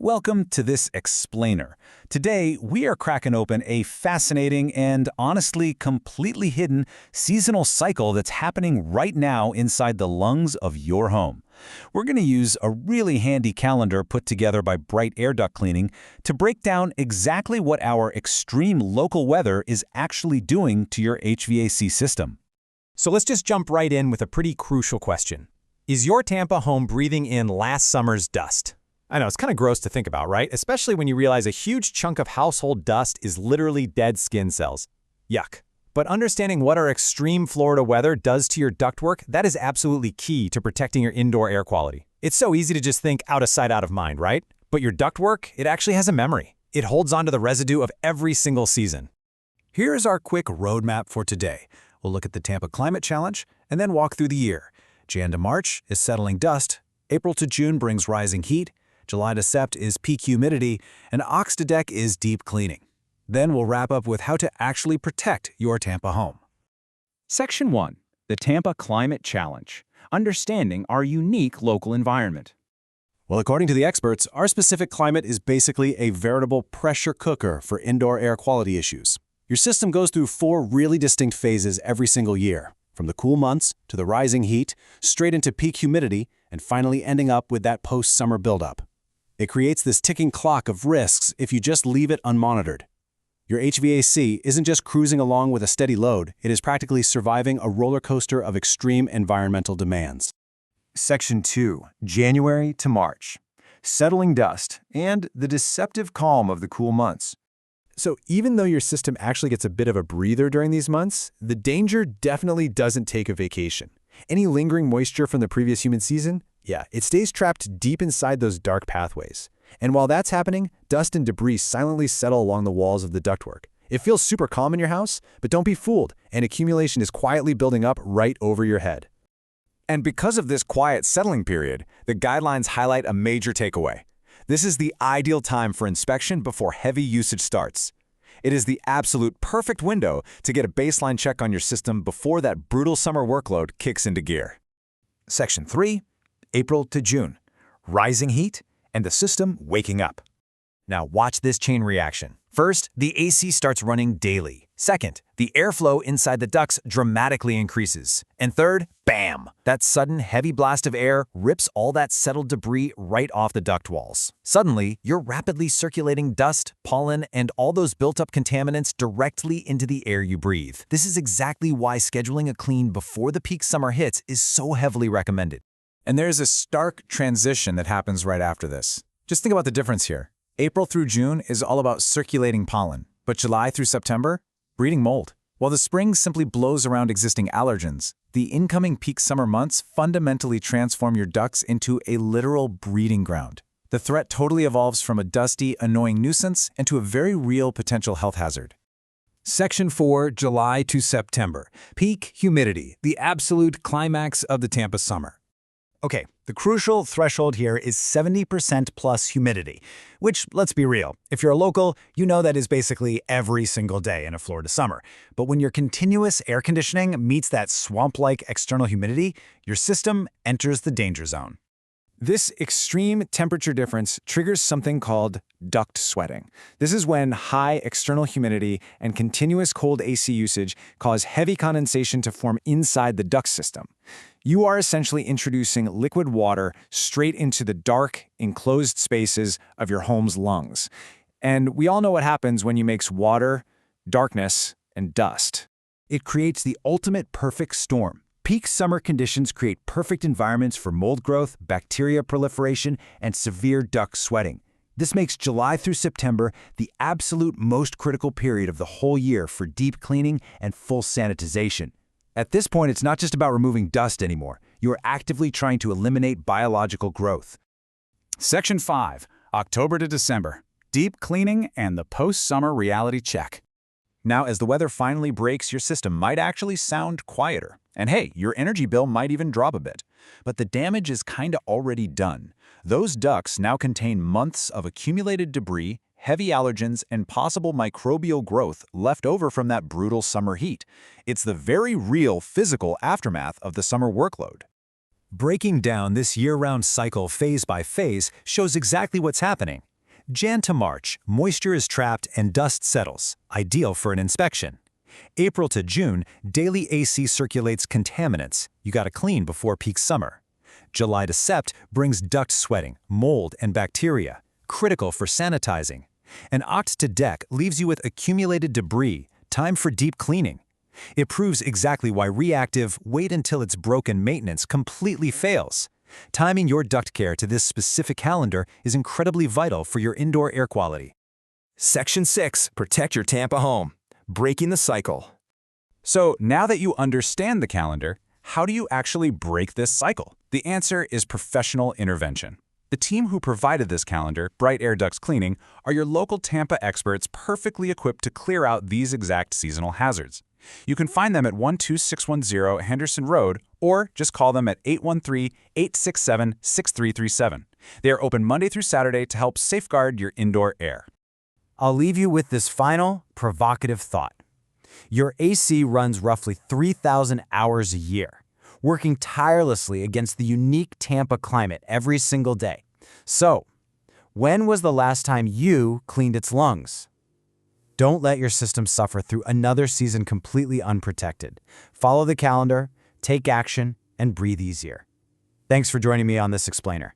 Welcome to this explainer. Today, we are cracking open a fascinating and honestly completely hidden seasonal cycle that's happening right now inside the lungs of your home. We're going to use a really handy calendar put together by Bright Air Duct Cleaning to break down exactly what our extreme local weather is actually doing to your HVAC system. So let's just jump right in with a pretty crucial question. Is your Tampa home breathing in last summer's dust? I know, it's kind of gross to think about, right? Especially when you realize a huge chunk of household dust is literally dead skin cells. Yuck. But understanding what our extreme Florida weather does to your ductwork, that is absolutely key to protecting your indoor air quality. It's so easy to just think out of sight, out of mind, right? But your ductwork, it actually has a memory. It holds onto the residue of every single season. Here's our quick roadmap for today. We'll look at the Tampa Climate Challenge and then walk through the year. Jan to March is settling dust, April to June brings rising heat, July to Sept is peak humidity, and Ox to Dec is deep cleaning. Then we'll wrap up with how to actually protect your Tampa home. Section 1. The Tampa Climate Challenge. Understanding our unique local environment. Well, according to the experts, our specific climate is basically a veritable pressure cooker for indoor air quality issues. Your system goes through 4 really distinct phases every single year, from the cool months to the rising heat, straight into peak humidity, and finally ending up with that post-summer buildup. It creates this ticking clock of risks if you just leave it unmonitored. Your HVAC isn't just cruising along with a steady load, it is practically surviving a roller coaster of extreme environmental demands. Section 2. January to March. Settling dust and the deceptive calm of the cool months. So even though your system actually gets a bit of a breather during these months, the danger definitely doesn't take a vacation. Any lingering moisture from the previous humid season? Yeah, it stays trapped deep inside those dark pathways. And while that's happening, dust and debris silently settle along the walls of the ductwork. It feels super calm in your house, but don't be fooled, and accumulation is quietly building up right over your head. And because of this quiet settling period, the guidelines highlight a major takeaway. This is the ideal time for inspection before heavy usage starts. It is the absolute perfect window to get a baseline check on your system before that brutal summer workload kicks into gear. Section 3. April to June. Rising heat and the system waking up. Now watch this chain reaction. First, the AC starts running daily. Second, the airflow inside the ducts dramatically increases. And third, bam! That sudden heavy blast of air rips all that settled debris right off the duct walls. Suddenly, you're rapidly circulating dust, pollen, and all those built-up contaminants directly into the air you breathe. This is exactly why scheduling a clean before the peak summer hits is so heavily recommended. And there's a stark transition that happens right after this. Just think about the difference here. April through June is all about circulating pollen, but July through September, breeding mold. While the spring simply blows around existing allergens, the incoming peak summer months fundamentally transform your ducts into a literal breeding ground. The threat totally evolves from a dusty, annoying nuisance into a very real potential health hazard. Section 4, July to September. Peak humidity, the absolute climax of the Tampa summer. Okay, the crucial threshold here is 70% plus humidity, which, let's be real, if you're a local, you know that is basically every single day in a Florida summer. But when your continuous air conditioning meets that swamp-like external humidity, your system enters the danger zone. This extreme temperature difference triggers something called duct sweating. This is when high external humidity and continuous cold AC usage cause heavy condensation to form inside the duct system. You are essentially introducing liquid water straight into the dark, enclosed spaces of your home's lungs. And we all know what happens when you mix water, darkness, and dust. It creates the ultimate perfect storm. Peak summer conditions create perfect environments for mold growth, bacteria proliferation, and severe duct sweating. This makes July through September the absolute most critical period of the whole year for deep cleaning and full sanitization. At this point, it's not just about removing dust anymore. You are actively trying to eliminate biological growth. Section 5, October to December. Deep cleaning and the post-summer reality check. Now, as the weather finally breaks, your system might actually sound quieter. And hey, your energy bill might even drop a bit. But the damage is kinda already done. Those ducts now contain months of accumulated debris, heavy allergens, and possible microbial growth left over from that brutal summer heat. It's the very real physical aftermath of the summer workload. Breaking down this year-round cycle phase by phase shows exactly what's happening. Jan to March, moisture is trapped and dust settles, ideal for an inspection. April to June, daily AC circulates contaminants you gotta clean before peak summer. July to Sept brings duct sweating, mold, and bacteria, critical for sanitizing. And Oct to Dec leaves you with accumulated debris, time for deep cleaning. It proves exactly why reactive, wait until it's broken maintenance completely fails. Timing your duct care to this specific calendar is incredibly vital for your indoor air quality. Section 6. Protect your Tampa home. Breaking the cycle. So now that you understand the calendar, how do you actually break this cycle? The answer is professional intervention. The team who provided this calendar, Bright Air Duct Cleaning, are your local Tampa experts perfectly equipped to clear out these exact seasonal hazards. You can find them at 12610 Henderson Road or just call them at 813-867-6337. They are open Monday through Saturday to help safeguard your indoor air. I'll leave you with this final, provocative thought. Your AC runs roughly 3,000 hours a year, working tirelessly against the unique Tampa climate every single day. So, when was the last time you cleaned its lungs? Don't let your system suffer through another season completely unprotected. Follow the calendar, take action, and breathe easier. Thanks for joining me on this explainer.